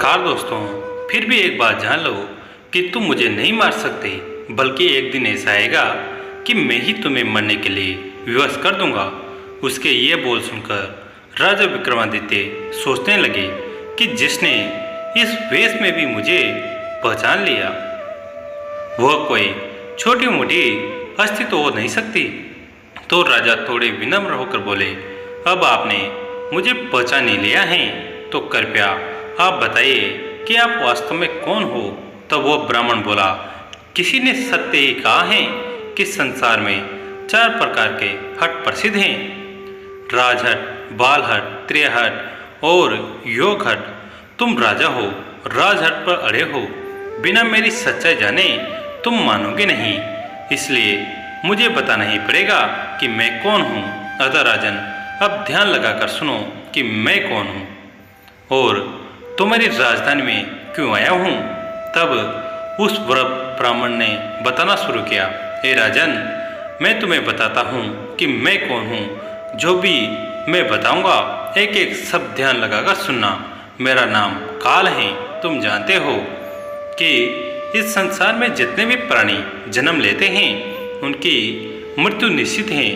Car दोस्तों, फिर भी एक बात जान लो कि तुम मुझे नहीं मार सकते, बल्कि एक दिन ऐसा आएगा कि मैं ही तुम्हें मरने के लिए विवश कर दूंगा। उसके ये बोल सुनकर राजा विक्रमादित्य सोचने लगे कि जिसने इस वेश में भी मुझे पहचान लिया, वह कोई छोटी मोटी हस्ती तो हो नहीं सकती। तो राजा थोड़े विनम्र होकर बोले, अब आपने मुझे पहचान नहीं लिया है तो कृपया आप बताइए कि आप वास्तव में कौन हो। तब वह ब्राह्मण बोला, किसी ने सत्य ही कहा है कि संसार में 4 प्रकार के हट प्रसिद्ध हैं, राजहट, बालहट, त्रिहट और योगहट। तुम राजा हो, राजहट पर अड़े हो। बिना मेरी सच्चाई जाने तुम मानोगे नहीं, इसलिए मुझे बताना ही पड़ेगा कि मैं कौन हूँ। अतः राजन, अब ध्यान लगाकर सुनो कि मैं कौन हूँ और तुम्हारी राजधानी में क्यों आया हूँ। तब उस ब्राह्मण ने बताना शुरू किया, हे राजन, मैं तुम्हें बताता हूँ कि मैं कौन हूँ। जो भी मैं बताऊँगा एक एक शब्द ध्यान लगाकर सुनना। मेरा नाम काल है। तुम जानते हो कि इस संसार में जितने भी प्राणी जन्म लेते हैं उनकी मृत्यु निश्चित है,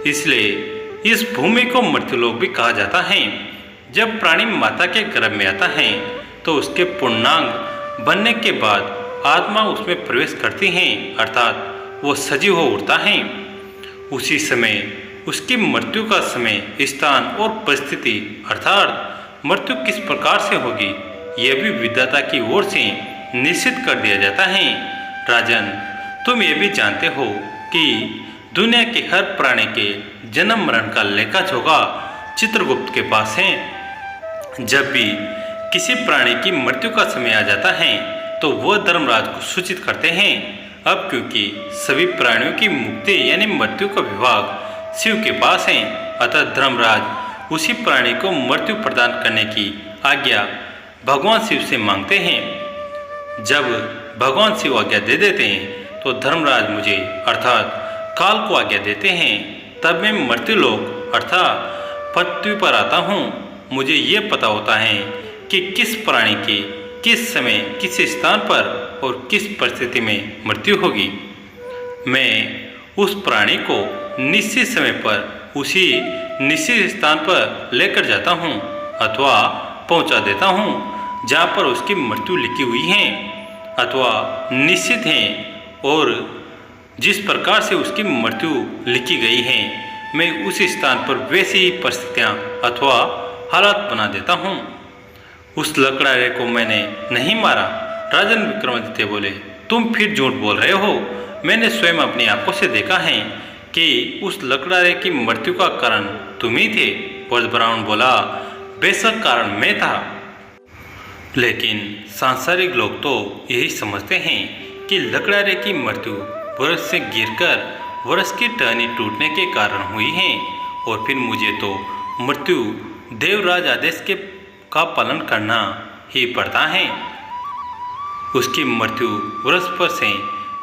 इसलिए इस भूमि को मृत्युलोक भी कहा जाता है। जब प्राणी माता के गर्भ में आता है तो उसके पूर्णांग बनने के बाद आत्मा उसमें प्रवेश करती है, अर्थात वो सजीव हो उठता है। उसी समय उसकी मृत्यु का समय, स्थान और परिस्थिति अर्थात मृत्यु किस प्रकार से होगी यह भी विधाता की ओर से निश्चित कर दिया जाता है। राजन, तुम ये भी जानते हो कि दुनिया के हर प्राणी के जन्म मरण का लेखा जोखा चित्रगुप्त के पास है। जब भी किसी प्राणी की मृत्यु का समय आ जाता है तो वह धर्मराज को सूचित करते हैं। अब क्योंकि सभी प्राणियों की मुक्ति यानी मृत्यु का विभाग शिव के पास है, अतः धर्मराज उसी प्राणी को मृत्यु प्रदान करने की आज्ञा भगवान शिव से मांगते हैं। जब भगवान शिव आज्ञा दे देते हैं तो धर्मराज मुझे अर्थात काल को आज्ञा देते हैं। तब मैं मृत्युलोक अर्थात पृथ्वी पर आता हूँ। मुझे ये पता होता है कि किस प्राणी की किस समय किस स्थान पर और किस परिस्थिति में मृत्यु होगी। मैं उस प्राणी को निश्चित समय पर उसी निश्चित स्थान पर लेकर जाता हूँ अथवा पहुँचा देता हूँ जहाँ पर उसकी मृत्यु लिखी हुई है अथवा निश्चित है, और जिस प्रकार से उसकी मृत्यु लिखी गई है मैं उस स्थान पर वैसी ही परिस्थितियाँ अथवा हालात बना देता हूँ। उस लकड़हारे को मैंने नहीं मारा। राजन विक्रमादित्य बोले, तुम फिर झूठ बोल रहे हो। मैंने स्वयं अपनी आंखों से देखा है कि उस लकड़हारे की मृत्यु का कारण तुम ही थे। ब्राह्मण बोला, बेशक कारण मैं था, लेकिन सांसारिक लोग तो यही समझते हैं कि लकड़हारे की मृत्यु वृक्ष से गिरकर वृक्ष की टहनी टूटने के कारण हुई है, और फिर मुझे तो मृत्यु देवराज आदेश का पालन करना ही पड़ता है। उसकी मृत्यु वृक्ष पर से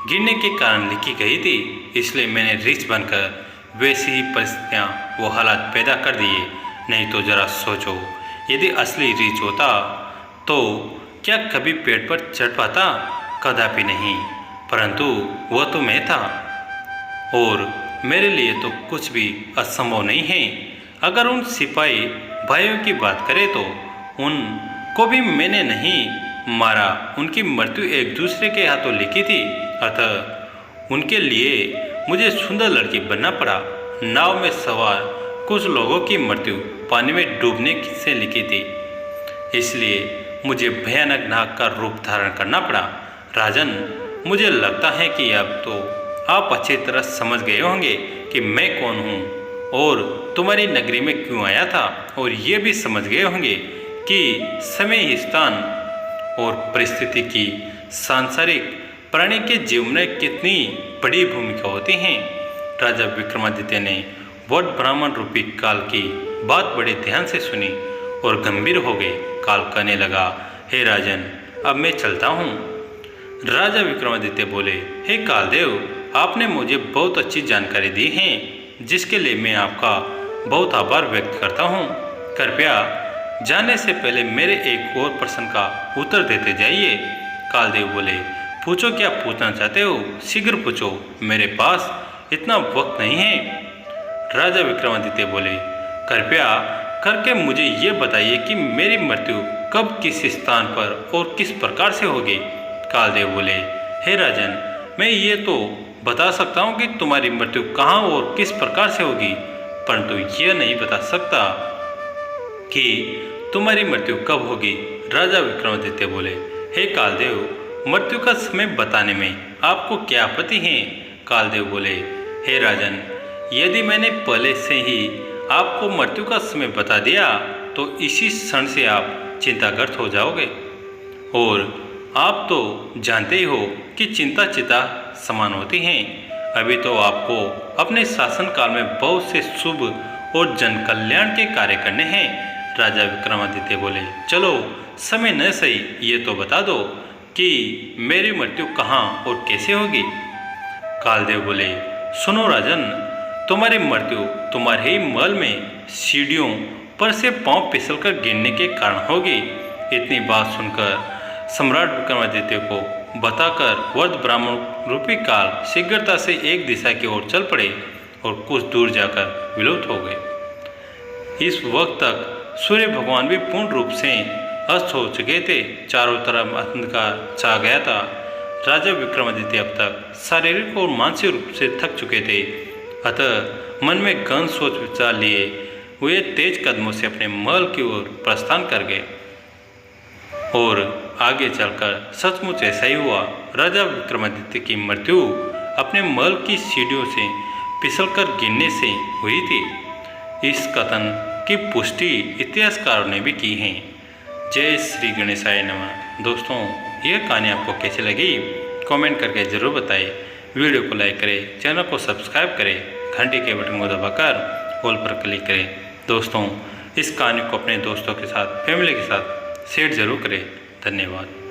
गिरने के कारण लिखी गई थी, इसलिए मैंने रीछ बनकर वैसी ही परिस्थितियाँ वो हालात पैदा कर दिए। नहीं तो जरा सोचो, यदि असली रीछ होता तो क्या कभी पेड़ पर चढ़ पाता? कदापि नहीं, परंतु वह तो मैं था, और मेरे लिए तो कुछ भी असंभव नहीं है। अगर उन सिपाही भाइयों की बात करें तो उनको भी मैंने नहीं मारा। उनकी मृत्यु एक दूसरे के हाथों लिखी थी, अतः उनके लिए मुझे सुंदर लड़की बनना पड़ा। नाव में सवार कुछ लोगों की मृत्यु पानी में डूबने से लिखी थी, इसलिए मुझे भयानक नाग का रूप धारण करना पड़ा। राजन, मुझे लगता है कि अब तो आप अच्छी तरह समझ गए होंगे कि मैं कौन हूँ और तुम्हारी नगरी में क्यों आया था, और ये भी समझ गए होंगे कि समय, स्थान और परिस्थिति की सांसारिक प्राणी के जीवन में कितनी बड़ी भूमिका होती है। राजा विक्रमादित्य ने वट ब्राह्मण रूपी काल की बात बड़े ध्यान से सुनी और गंभीर हो गए। काल कहने लगा, हे राजन, अब मैं चलता हूँ। राजा विक्रमादित्य बोले, हे कालदेव, आपने मुझे बहुत अच्छी जानकारी दी है, जिसके लिए मैं आपका बहुत आभार व्यक्त करता हूँ। कृपया जाने से पहले मेरे एक और प्रश्न का उत्तर देते जाइए। कालदेव बोले, पूछो क्या पूछना चाहते हो, शीघ्र पूछो, मेरे पास इतना वक्त नहीं है। राजा विक्रमादित्य बोले, कृपया करके मुझे ये बताइए कि मेरी मृत्यु कब, किस स्थान पर और किस प्रकार से होगी। कालदेव बोले, हे राजन, मैं ये तो बता सकता हूँ कि तुम्हारी मृत्यु कहाँ और किस प्रकार से होगी, परंतु यह नहीं बता सकता कि तुम्हारी मृत्यु कब होगी। राजा विक्रमादित्य बोले, हे कालदेव, मृत्यु का समय बताने में आपको क्या आपत्ति है। कालदेव बोले, हे राजन, यदि मैंने पहले से ही आपको मृत्यु का समय बता दिया तो इसी क्षण से आप चिंताग्रस्त हो जाओगे, और आप तो जानते ही हो कि चिंता चिता समान होती हैं। अभी तो आपको अपने शासनकाल में बहुत से शुभ और जन कल्याण के कार्य करने हैं। राजा विक्रमादित्य बोले, चलो समय न सही, ये तो बता दो कि मेरी मृत्यु कहाँ और कैसे होगी। कालदेव बोले, सुनो राजन, तुम्हारी मृत्यु तुम्हारे ही महल में सीढ़ियों पर से पांव फिसलकर गिरने के कारण होगी। इतनी बात सुनकर सम्राट विक्रमादित्य को बताकर वर्ध ब्राह्मण रूपी काल शीघ्रता से एक दिशा की ओर चल पड़े और कुछ दूर जाकर विलुप्त हो गए। इस वक्त तक सूर्य भगवान भी पूर्ण रूप से अस्त हो चुके थे। चारों तरफ अंधकार छा गया था। राजा विक्रमादित्य अब तक शारीरिक और मानसिक रूप से थक चुके थे, अतः मन में गहन सोच विचार लिए वे तेज कदमों से अपने महल की ओर प्रस्थान कर गए। और आगे चलकर सचमुच ऐसा ही हुआ। राजा विक्रमादित्य की मृत्यु अपने महल की सीढ़ियों से फिसलकर गिरने से हुई थी। इस कथन की पुष्टि इतिहासकारों ने भी की है। जय श्री गणेशाय नमः। दोस्तों, यह कहानी आपको कैसी लगी कमेंट करके ज़रूर बताएं। वीडियो को लाइक करें, चैनल को सब्सक्राइब करें, घंटी के बटन को दबाकर ऑल पर क्लिक करें। दोस्तों, इस कहानी को अपने दोस्तों के साथ, फैमिली के साथ शेयर जरूर करें। धन्यवाद।